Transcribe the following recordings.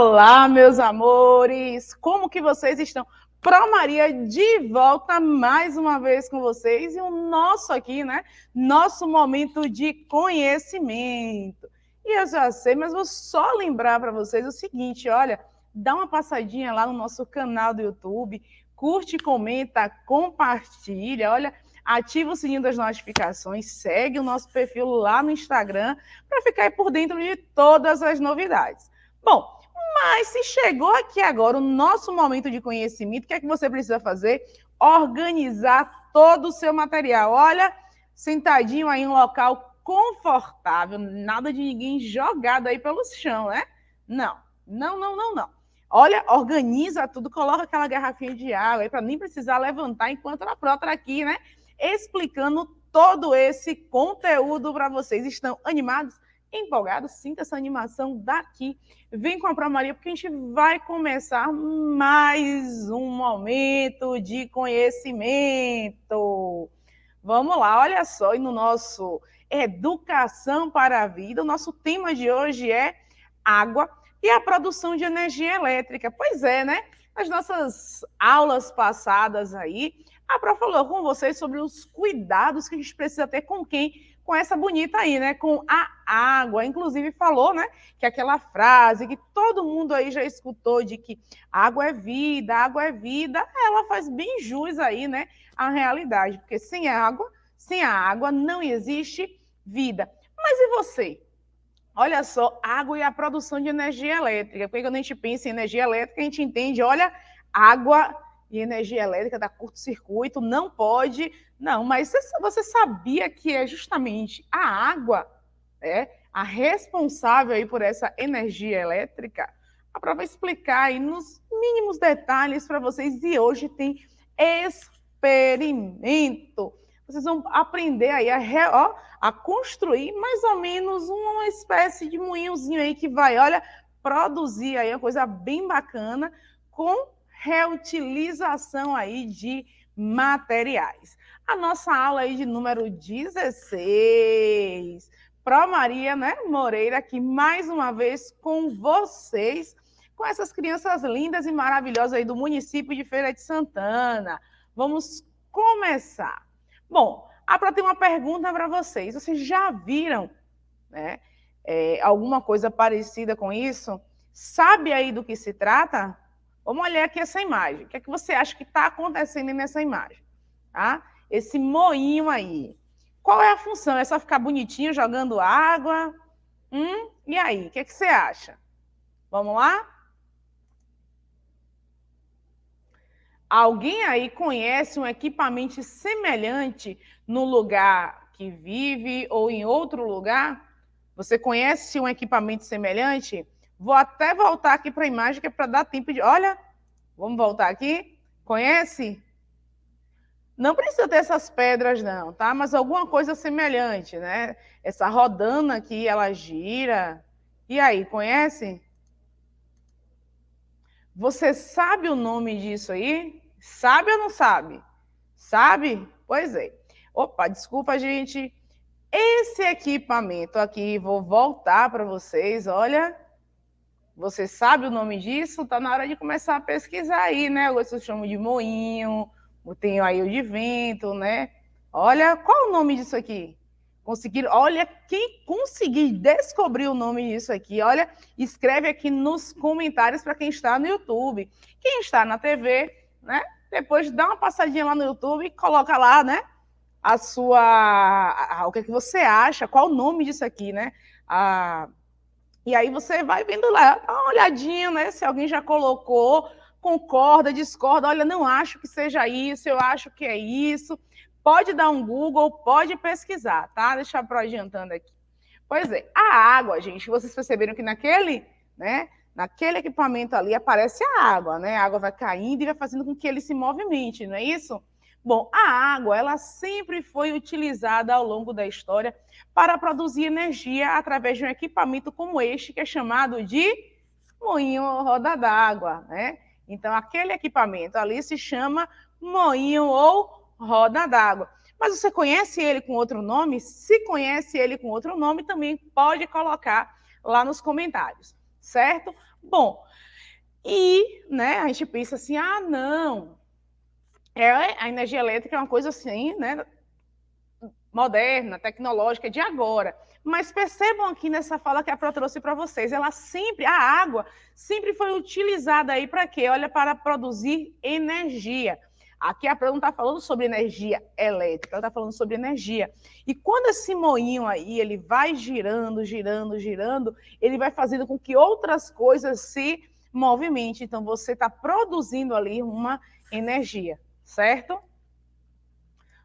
Olá, meus amores! Como que vocês estão? Pro Maria de volta mais uma vez com vocês e o nosso aqui, né? Nosso momento de conhecimento. E eu já sei, mas vou só lembrar para vocês o seguinte, olha, dá uma passadinha lá no nosso canal do YouTube, curte, comenta, compartilha, olha, ativa o sininho das notificações, segue o nosso perfil lá no Instagram para ficar aí por dentro de todas as novidades. Bom, mas se chegou aqui agora o nosso momento de conhecimento, o que é que você precisa fazer? Organizar todo o seu material. Olha, sentadinho aí em um local confortável, nada de ninguém jogado aí pelo chão, né? Não. Olha, organiza tudo, coloca aquela garrafinha de água aí para nem precisar levantar enquanto a Pró está aqui, né? Explicando todo esse conteúdo para vocês. Estão animados? Empolgados? Sinta essa animação daqui. Vem com a Pro Maria, porque a gente vai começar mais um momento de conhecimento. Vamos lá, olha só, e no nosso Educação para a Vida, o nosso tema de hoje é água e a produção de energia elétrica. Pois é, né? Nas nossas aulas passadas aí, a Pro falou com vocês sobre os cuidados que a gente precisa ter com quem? Com essa bonita aí, né? Com a água. Inclusive falou, né? Que aquela frase que todo mundo aí já escutou de que água é vida, ela faz bem jus aí, né? À realidade. Porque sem a água não existe vida. Mas e você? Olha só, água e a produção de energia elétrica. Porque quando a gente pensa em energia elétrica, a gente entende, olha, água e energia elétrica dá curto-circuito, não pode. Não, mas você sabia que é justamente a água a responsável aí por essa energia elétrica? A Pró vai explicar aí nos mínimos detalhes para vocês. E hoje tem experimento. Vocês vão aprender aí a construir mais ou menos uma espécie de moinhozinho aí que vai, olha, produzir aí uma coisa bem bacana com reutilização aí de materiais. A nossa aula aí de número 16. Pro Maria, né, Moreira, aqui mais uma vez com vocês, com essas crianças lindas e maravilhosas aí do município de Feira de Santana. Vamos começar. Bom, a Pró tem uma pergunta para vocês. Vocês já viram, né, alguma coisa parecida com isso? Sabe aí do que se trata? Vamos olhar aqui essa imagem. O que é que você acha que está acontecendo nessa imagem? Tá? Esse moinho aí. Qual é a função? É só ficar bonitinho jogando água? E aí, o que é que você acha? Vamos lá? Alguém aí conhece um equipamento semelhante no lugar que vive ou em outro lugar? Você conhece um equipamento semelhante? Vou até voltar aqui para a imagem, que é para dar tempo de... Olha, vamos voltar aqui. Conhece? Não precisa ter essas pedras, não, tá? Mas alguma coisa semelhante, né? Essa rodana aqui, ela gira. E aí, conhece? Você sabe o nome disso aí? Sabe ou não sabe? Sabe? Pois é. Opa, desculpa, gente. Esse equipamento aqui, vou voltar para vocês, olha. Você sabe o nome disso? Tá na hora de começar a pesquisar aí, né? Vocês chamam de moinho, tem aí o de vento, né? Olha, qual o nome disso aqui? Conseguiram? Olha, quem conseguir descobrir o nome disso aqui, olha, escreve aqui nos comentários para quem está no YouTube. Quem está na TV, né? Depois dá uma passadinha lá no YouTube e coloca lá, né? O que é que você acha? Qual o nome disso aqui, né? E aí você vai vendo lá, dá uma olhadinha, né? Se alguém já colocou, concorda, discorda, olha, não acho que seja isso, eu acho que é isso. Pode dar um Google, pode pesquisar, tá? Deixa eu adiantando aqui. Pois é, a água, gente, vocês perceberam que naquele equipamento ali aparece a água, né? A água vai caindo e vai fazendo com que ele se movimente, não é isso? Bom, a água, ela sempre foi utilizada ao longo da história para produzir energia através de um equipamento como este, que é chamado de moinho ou roda d'água, né? Então, aquele equipamento ali se chama moinho ou roda d'água. Mas você conhece ele com outro nome? Se conhece ele com outro nome, também pode colocar lá nos comentários. certo? Bom, e, né, a gente pensa assim, ah, não, a energia elétrica é uma coisa assim, né, moderna, tecnológica, de agora. Mas percebam aqui nessa fala que a Pro trouxe para vocês, a água sempre foi utilizada aí para quê? Olha, para produzir energia. Aqui a Pro não está falando sobre energia elétrica, ela está falando sobre energia. E quando esse moinho aí, ele vai girando, girando, girando, ele vai fazendo com que outras coisas se movimentem. Então, você está produzindo ali uma energia, certo?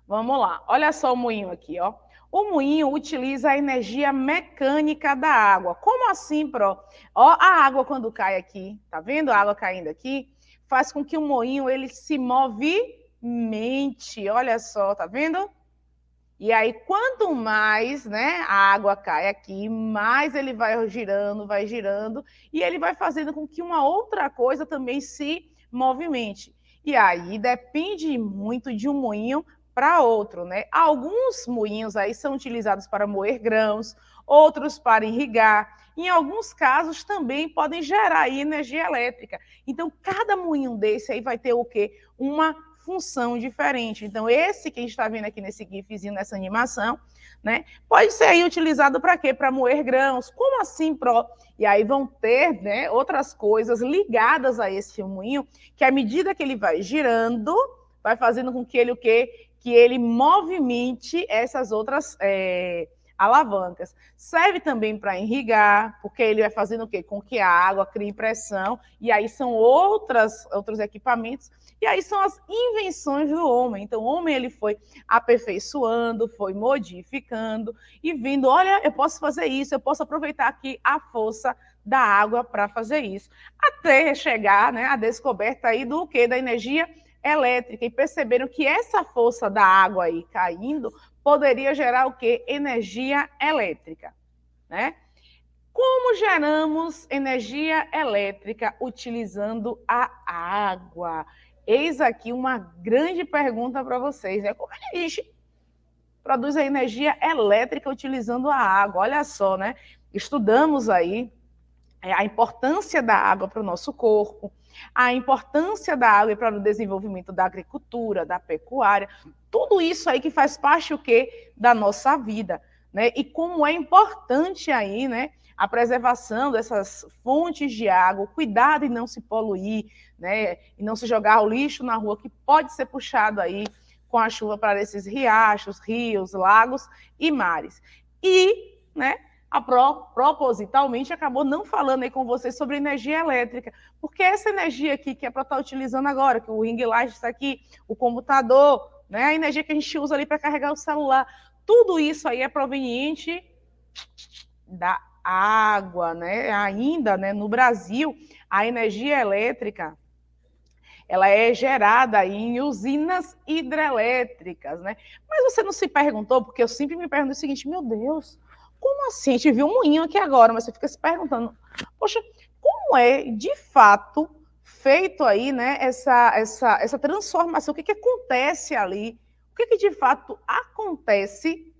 Vamos lá, olha só o moinho aqui, ó. O moinho utiliza a energia mecânica da água. Como assim, Pro? Ó, a água quando cai aqui, tá vendo a água caindo aqui? Faz com que o moinho ele se movimente. Olha só, tá vendo? E aí, quanto mais, né, a água cai aqui, mais ele vai girando, e ele vai fazendo com que uma outra coisa também se movimente. E aí depende muito de um moinho para outro, né? Alguns moinhos aí são utilizados para moer grãos, outros para irrigar. Em alguns casos também podem gerar aí energia elétrica. Então, cada moinho desse aí vai ter o quê? Uma função diferente. Então, esse que a gente está vendo aqui nesse gifzinho, nessa animação, né? Pode ser aí utilizado para quê? Para moer grãos. Como assim, Pro? E aí vão ter, né, outras coisas ligadas a esse moinho, que à medida que ele vai girando, vai fazendo com que ele o quê? Que ele movimente essas outras alavancas. Serve também para irrigar, porque ele vai fazendo o quê? Com que a água crie pressão, e aí são outros equipamentos, e aí são as invenções do homem. Então, o homem ele foi aperfeiçoando, foi modificando, e vindo, olha, eu posso fazer isso, eu posso aproveitar aqui a força da água para fazer isso. Até chegar, né, a descoberta aí do quê? Da energia elétrica, e perceberam que essa força da água aí caindo poderia gerar o quê? Energia elétrica, né? Como geramos energia elétrica utilizando a água? Eis aqui uma grande pergunta para vocês, né? Como é que a gente produz a energia elétrica utilizando a água? Olha só, né? Estudamos aí a importância da água para o nosso corpo, a importância da água para o desenvolvimento da agricultura, da pecuária, tudo isso aí que faz parte o quê? Da nossa vida, né? E como é importante aí, né, a preservação dessas fontes de água, o cuidado em não se poluir, né, e não se jogar o lixo na rua que pode ser puxado aí com a chuva para esses riachos, rios, lagos e mares. E, né, a Pro, propositalmente, acabou não falando aí com vocês sobre energia elétrica, porque essa energia aqui que a Pro está utilizando agora, que o ring light está aqui, o computador, né, a energia que a gente usa ali para carregar o celular, tudo isso aí é proveniente da água, né? Ainda, né, no Brasil, a energia elétrica ela é gerada em usinas hidrelétricas, né? Mas você não se perguntou, porque eu sempre me pergunto o seguinte, meu Deus, como assim? A gente viu um moinho aqui agora, mas você fica se perguntando, poxa, como é, de fato, feito aí, né, essa transformação? O que acontece ali? O que de fato acontece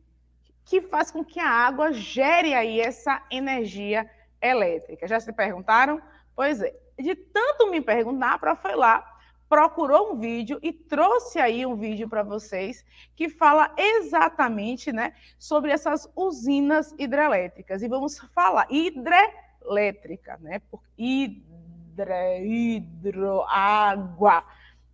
que faz com que a água gere aí essa energia elétrica? Já se perguntaram? Pois é, de tanto me perguntar, a Pro foi lá, procurou um vídeo e trouxe aí um vídeo para vocês que fala exatamente, né, sobre essas usinas hidrelétricas. E vamos falar hidrelétrica, né, por água.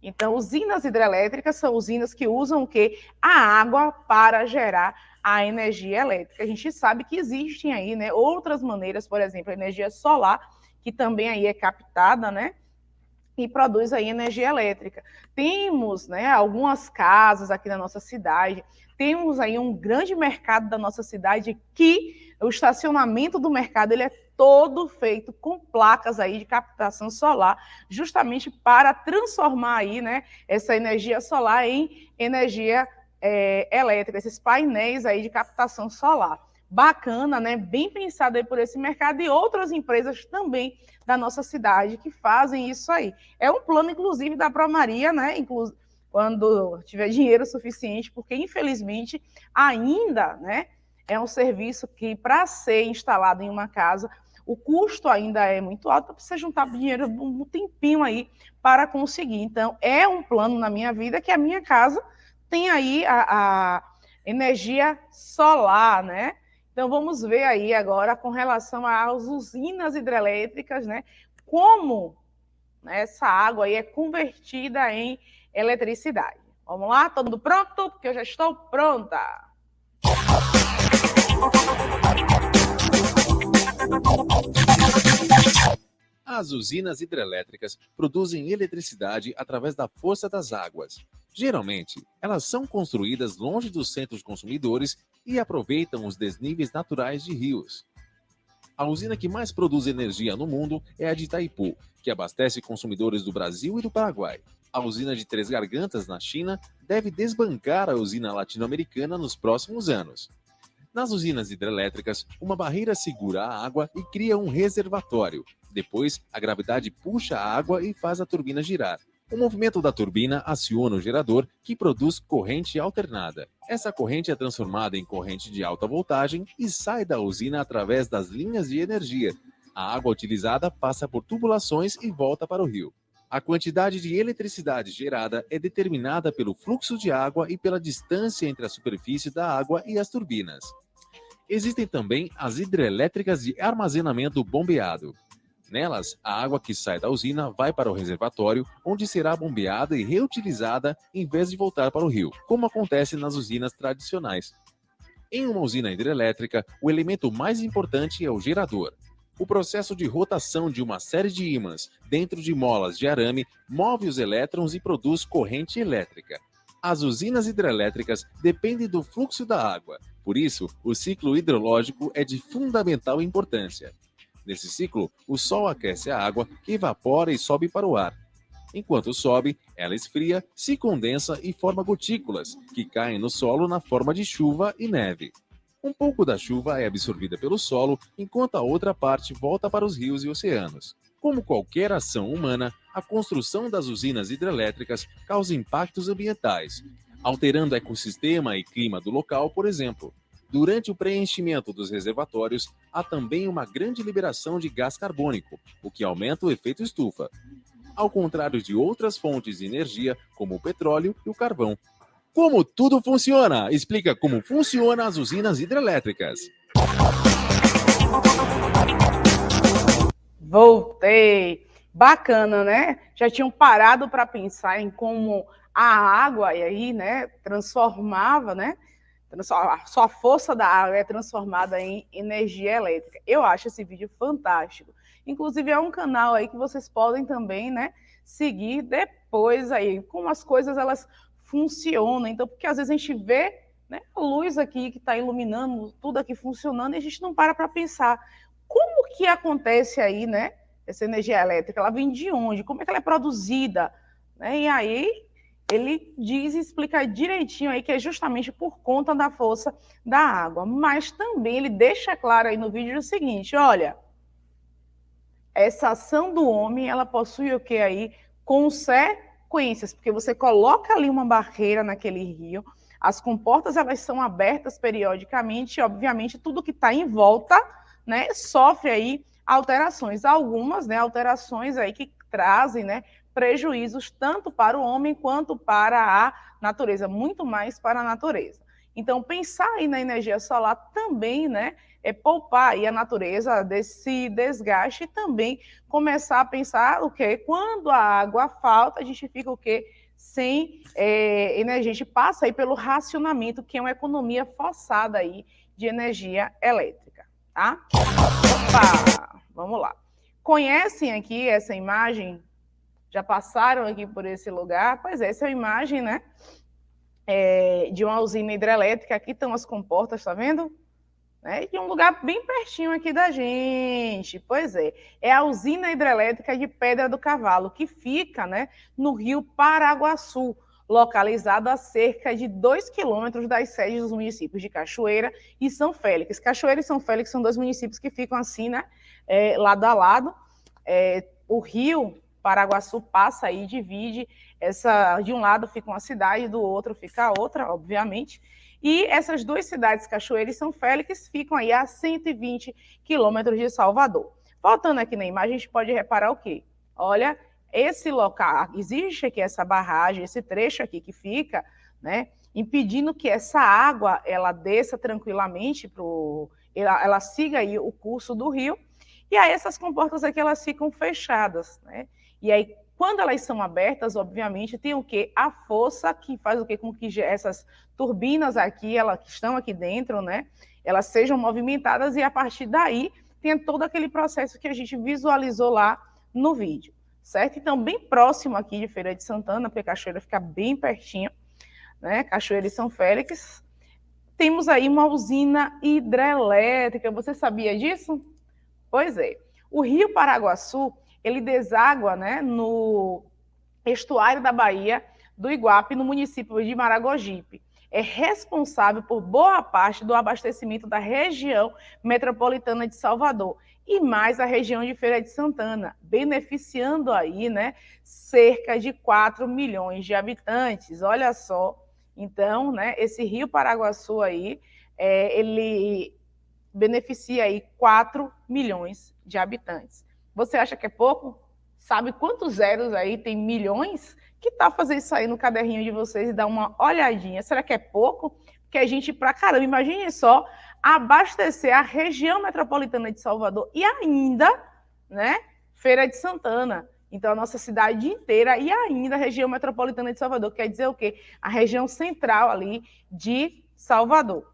Então, usinas hidrelétricas são usinas que usam o quê? A água para gerar a energia elétrica. A gente sabe que existem aí, né, outras maneiras, por exemplo, a energia solar, que também aí é captada, né, e produz aí energia elétrica. Temos, né, algumas casas aqui na nossa cidade, temos aí um grande mercado da nossa cidade que o estacionamento do mercado ele é todo feito com placas aí de captação solar, justamente para transformar aí, né, essa energia solar em energia elétrica, esses painéis aí de captação solar. Bacana, né? Bem pensado aí por esse mercado e outras empresas também da nossa cidade que fazem isso aí. É um plano, inclusive, da Pro Maria, né? Quando tiver dinheiro suficiente, porque, infelizmente, ainda, né, é um serviço que, para ser instalado em uma casa, o custo ainda é muito alto, precisa juntar dinheiro um tempinho aí para conseguir. Então, é um plano na minha vida que a minha casa tem aí a energia solar, né? Então, vamos ver aí agora com relação às usinas hidrelétricas, né? Como essa água aí é convertida em eletricidade. Vamos lá? Todo mundo pronto? Porque eu já estou pronta. As usinas hidrelétricas produzem eletricidade através da força das águas. Geralmente, elas são construídas longe dos centros consumidores e aproveitam os desníveis naturais de rios. A usina que mais produz energia no mundo é a de Itaipu, que abastece consumidores do Brasil e do Paraguai. A usina de Três Gargantas, na China, deve desbancar a usina latino-americana nos próximos anos. Nas usinas hidrelétricas, uma barreira segura a água e cria um reservatório. Depois, a gravidade puxa a água e faz a turbina girar. O movimento da turbina aciona o gerador, que produz corrente alternada. Essa corrente é transformada em corrente de alta voltagem e sai da usina através das linhas de energia. A água utilizada passa por tubulações e volta para o rio. A quantidade de eletricidade gerada é determinada pelo fluxo de água e pela distância entre a superfície da água e as turbinas. Existem também as hidrelétricas de armazenamento bombeado. Nelas, a água que sai da usina vai para o reservatório, onde será bombeada e reutilizada em vez de voltar para o rio, como acontece nas usinas tradicionais. Em uma usina hidrelétrica, o elemento mais importante é o gerador. O processo de rotação de uma série de ímãs dentro de molas de arame move os elétrons e produz corrente elétrica. As usinas hidrelétricas dependem do fluxo da água, por isso, o ciclo hidrológico é de fundamental importância. Nesse ciclo, o sol aquece a água, que evapora e sobe para o ar. Enquanto sobe, ela esfria, se condensa e forma gotículas, que caem no solo na forma de chuva e neve. Um pouco da chuva é absorvida pelo solo, enquanto a outra parte volta para os rios e oceanos. Como qualquer ação humana, a construção das usinas hidrelétricas causa impactos ambientais, alterando o ecossistema e clima do local, por exemplo. Durante o preenchimento dos reservatórios, há também uma grande liberação de gás carbônico, o que aumenta o efeito estufa. Ao contrário de outras fontes de energia, como o petróleo e o carvão. Como tudo funciona? Explica como funcionam as usinas hidrelétricas. Voltei. Bacana, né? Já tinham parado para pensar em como a água aí, né, transformava, né? Só a força da água é transformada em energia elétrica. Eu acho esse vídeo fantástico. Inclusive, é um canal aí que vocês podem também, né, seguir depois aí, como as coisas elas funcionam. Então, porque às vezes a gente vê, né, a luz aqui que está iluminando tudo aqui funcionando e a gente não para pensar como que acontece aí, né, essa energia elétrica. Ela vem de onde? Como é que ela é produzida? Né? E aí ele diz e explica direitinho aí que é justamente por conta da força da água. Mas também ele deixa claro aí no vídeo o seguinte, olha, essa ação do homem, ela possui o que aí? Consequências, porque você coloca ali uma barreira naquele rio, as comportas elas são abertas periodicamente e, obviamente, tudo que está em volta, né, sofre aí alterações. Algumas, né, alterações aí que trazem, né, prejuízos tanto para o homem quanto para a natureza, muito mais para a natureza. Então, pensar aí na energia solar também, né, é poupar aí a natureza desse desgaste e também começar a pensar o quê? Quando a água falta, a gente fica o quê? Sem energia. A gente passa aí pelo racionamento, que é uma economia forçada aí de energia elétrica, tá? Opa, vamos lá. Conhecem aqui essa imagem? Já passaram aqui por esse lugar? Pois é, essa é a imagem, né? De uma usina hidrelétrica. Aqui estão as comportas, tá vendo? Né? De um lugar bem pertinho aqui da gente. Pois é a usina hidrelétrica de Pedra do Cavalo, que fica, né, no rio Paraguaçu, localizado a cerca de 2 quilômetros das sedes dos municípios de Cachoeira e São Félix. Cachoeira e São Félix são dois municípios que ficam assim, né, lado a lado. O rio Paraguaçu passa aí, divide, de um lado fica uma cidade, do outro fica outra, obviamente, E essas duas cidades, Cachoeira e São Félix, ficam aí a 120 quilômetros de Salvador. Voltando aqui na imagem, a gente pode reparar o quê? Olha, esse local, existe aqui essa barragem, esse trecho aqui que fica, né, impedindo que essa água ela desça tranquilamente, ela siga aí o curso do rio, e aí essas comportas aqui elas ficam fechadas, né? E aí, quando elas são abertas, obviamente, tem o quê? A força que faz o quê? Com que essas turbinas aqui, elas que estão aqui dentro, né? Elas sejam movimentadas e a partir daí tem todo aquele processo que a gente visualizou lá no vídeo, certo? Então, bem próximo aqui de Feira de Santana, porque Cachoeira fica bem pertinho, né? Cachoeira e São Félix. Temos aí uma usina hidrelétrica. Você sabia disso? Pois é. O Rio Paraguaçu, ele deságua, né, no estuário da Baía do Iguape, no município de Maragogipe. É responsável por boa parte do abastecimento da região metropolitana de Salvador e mais a região de Feira de Santana, beneficiando aí, né, cerca de 4 milhões de habitantes. Olha só. Então, né, esse Rio Paraguaçu aí, ele beneficia aí 4 milhões de habitantes. Você acha que é pouco? Sabe quantos zeros aí tem milhões? Que tal fazer isso aí no caderninho de vocês e dar uma olhadinha? Será que é pouco? Porque a gente, pra caramba, imagine só, abastecer a região metropolitana de Salvador e ainda, né, Feira de Santana. Então, a nossa cidade inteira e ainda a região metropolitana de Salvador. Quer dizer o quê? A região central ali de Salvador.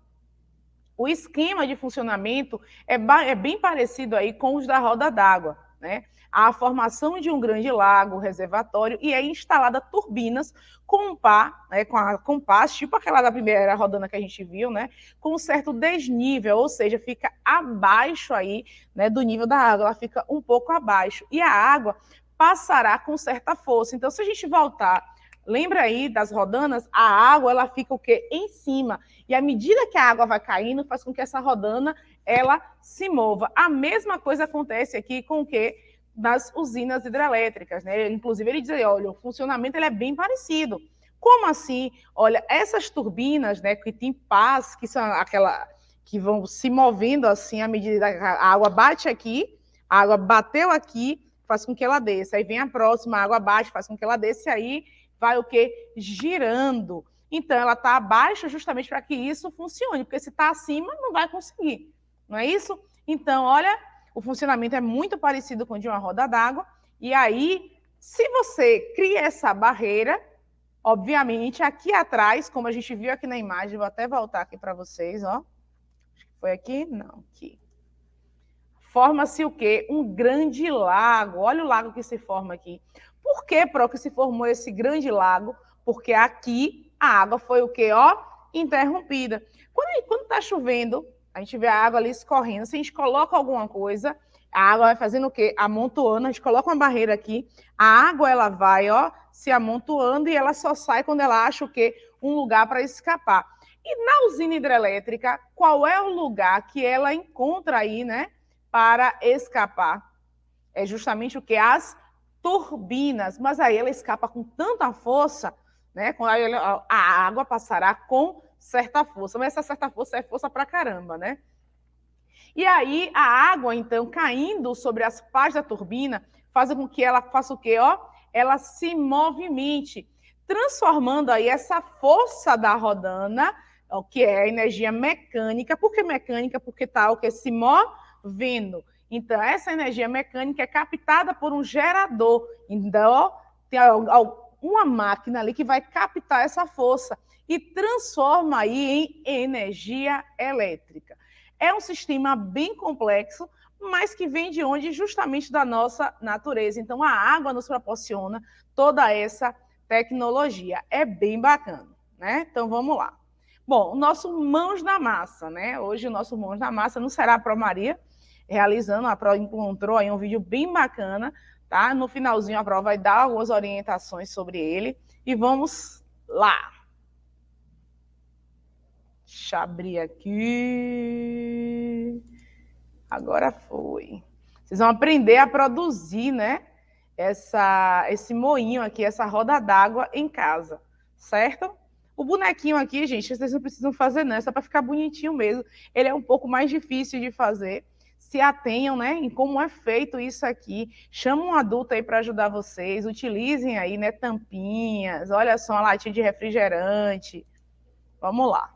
O esquema de funcionamento é bem parecido aí com os da roda d'água, né? Há a formação de um grande lago, reservatório, e é instalada turbinas com pá, né, com pás, tipo aquela da primeira rodana que a gente viu, né? Com um certo desnível, ou seja, fica abaixo aí, né, do nível da água, ela fica um pouco abaixo. E a água passará com certa força. Então, se a gente voltar, lembra aí das rodanas, a água ela fica o quê? Em cima. E à medida que a água vai caindo, faz com que essa rodana ela se mova. A mesma coisa acontece aqui com o quê? Das usinas hidrelétricas, né? Inclusive ele diz aí, olha, o funcionamento ele é bem parecido. Como assim? Olha, essas turbinas, né, que tem pás, que são aquela que vão se movendo assim à medida que a água bate aqui, a água bateu aqui, faz com que ela desça. Aí vem a próxima, a água bate, faz com que ela desça, e aí vai o quê? Girando. Então, ela está abaixo justamente para que isso funcione, porque se está acima, não vai conseguir. Não é isso? Então, olha, o funcionamento é muito parecido com o de uma roda d'água. E aí, se você cria essa barreira, obviamente, aqui atrás, como a gente viu aqui na imagem, vou até voltar aqui para vocês, ó. Foi aqui? Não, aqui. Forma-se o quê? Um grande lago. Olha o lago que se forma aqui. Por que, Pro, que se formou esse grande lago? Porque aqui a água foi o quê? Ó, interrompida. Quando está chovendo, a gente vê a água ali escorrendo. Se a gente coloca alguma coisa, a água vai fazendo o quê? Amontoando. A gente coloca uma barreira aqui, a água ela vai, ó, se amontoando e ela só sai quando ela acha o quê? Um lugar para escapar. E na usina hidrelétrica, qual é o lugar que ela encontra aí, né, para escapar? É justamente o que? As turbinas. Mas aí ela escapa com tanta força, né? A água passará com certa força. Mas essa certa força é força pra caramba, né? E aí a água, então, caindo sobre as pás da turbina, faz com que ela faça o quê? Ó, ela se movimente, transformando aí essa força da rodana, o que é a energia mecânica. Por que mecânica? Porque está o que? Se movendo. Então, essa energia mecânica é captada por um gerador. Então, tem uma máquina ali que vai captar essa força e transforma aí em energia elétrica. É um sistema bem complexo, mas que vem de onde? Justamente da nossa natureza. Então, a água nos proporciona toda essa tecnologia. É bem bacana, né? Então, vamos lá. Bom, o nosso Mãos na Massa, né? Hoje o nosso Mãos na Massa não será a Pro Maria realizando, a Pro encontrou aí um vídeo bem bacana, tá? No finalzinho a Pro vai dar algumas orientações sobre ele e vamos lá. Deixa eu abrir aqui. Agora foi. Vocês vão aprender a produzir, né? Esse moinho aqui, essa roda d'água em casa, certo? O bonequinho aqui, gente, vocês não precisam fazer não, é só para ficar bonitinho mesmo. Ele é um pouco mais difícil de fazer. Se atenham, né, em como é feito isso aqui. Chama um adulto aí para ajudar vocês. Utilizem aí, né, tampinhas. Olha só, uma latinha de refrigerante. Vamos lá.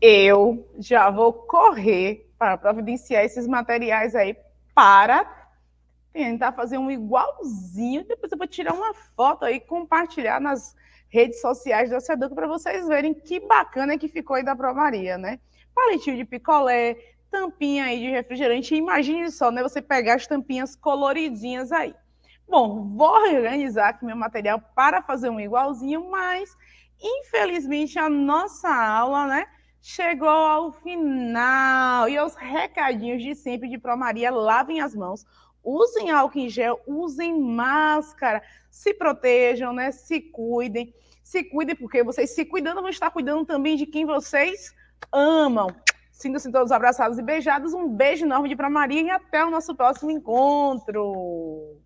Eu já vou correr para providenciar esses materiais aí para tentar fazer um igualzinho. Depois eu vou tirar uma foto aí e compartilhar nas redes sociais da Seduc para vocês verem que bacana que ficou aí da Promaria, né? Palitinho de picolé, tampinha aí de refrigerante. Imagine só, né? Você pegar as tampinhas coloridinhas aí. Bom, vou organizar aqui meu material para fazer um igualzinho, mas infelizmente a nossa aula, né, chegou ao final. E os recadinhos de sempre de Promaria: lavem as mãos, usem álcool em gel, usem máscara, se protejam, né? Se cuidem. Se cuidem, porque vocês se cuidando vão estar cuidando também de quem vocês amam. Sintam-se todos abraçados e beijados. Um beijo enorme de Promaria e até o nosso próximo encontro.